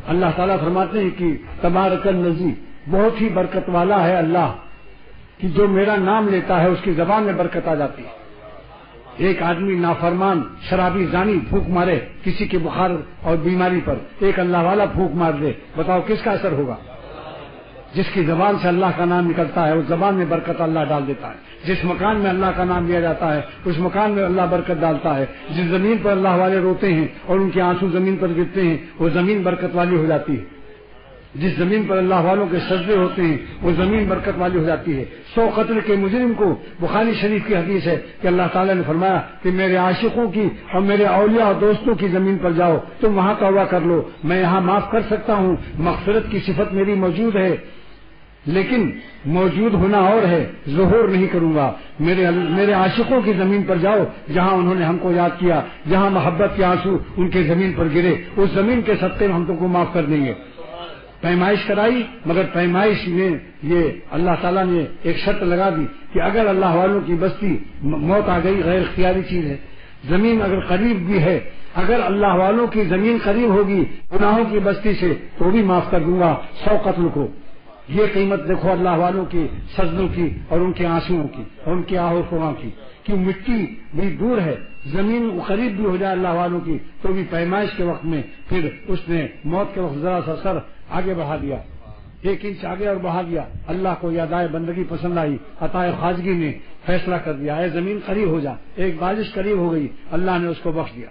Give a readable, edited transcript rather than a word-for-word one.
اللہ تعالیٰ فرماتے ہیں کہ تبارک الذی، بہت ہی برکت والا ہے اللہ کہ جو میرا نام لیتا ہے اس کی زبان میں برکت آ جاتی ہے۔ ایک آدمی نافرمان شرابی زانی پھونک مارے کسی کے بخار اور بیماری پر، ایک اللہ والا پھونک مار دے، بتاؤ کس کا اثر ہوگا؟ جس کی زبان سے اللہ کا نام نکلتا ہے اس زبان میں برکت اللہ ڈال دیتا ہے۔ جس مکان میں اللہ کا نام لیا جاتا ہے اس مکان میں اللہ برکت ڈالتا ہے۔ جس زمین پر اللہ والے روتے ہیں اور ان کے آنسو زمین پر گرتے ہیں وہ زمین برکت والی ہو جاتی ہے۔ جس زمین پر اللہ والوں کے سجدے ہوتے ہیں وہ زمین برکت والی ہو جاتی ہے۔ 100 قتل کے مجرم کو، بخاری شریف کی حدیث ہے کہ اللہ تعالیٰ نے فرمایا کہ میرے عاشقوں کی اور میرے اولیاء اور دوستوں کی زمین پر جاؤ، تم وہاں توبہ کر لو، میں یہاں معاف کر سکتا ہوں، مغفرت کی صفت میری موجود ہے، لیکن موجود ہونا اور ہے، ظہور نہیں کروں گا۔ میرے عاشقوں کی زمین پر جاؤ جہاں انہوں نے ہم کو یاد کیا، جہاں محبت کے آنسو ان کے زمین پر گرے، اس زمین کے صدقے میں ہم تم کو معاف کر دیں گے۔ پیمائش کرائی، مگر پیمائش میں یہ اللہ تعالیٰ نے ایک شرط لگا دی کہ اگر اللہ والوں کی بستی موت آ گئی، غیر اختیاری چیز ہے، زمین اگر قریب بھی ہے، اگر اللہ والوں کی زمین قریب ہوگی گناہوں کی بستی سے تو بھی معاف کر دوں گا 100 قتل کو۔ یہ قیمت دیکھو اللہ والوں کی سجدوں کی اور ان کے آنسوؤں کی اور ان کے آہو فغاں کی، کہ مٹی بھی دور ہے، زمین قریب بھی ہو جائے اللہ والوں کی تو بھی پیمائش کے وقت میں پھر اس نے موت کے وقت ذرا سا سر آگے بڑھا دیا، 1 انچ آگے اور بڑھا دیا۔ اللہ کو یہ ادائے بندگی پسند آئی، عطائے خواجگی نے فیصلہ کر دیا، اے زمین قریب ہو جا، ایک بارش قریب ہو گئی، اللہ نے اس کو بخش دیا۔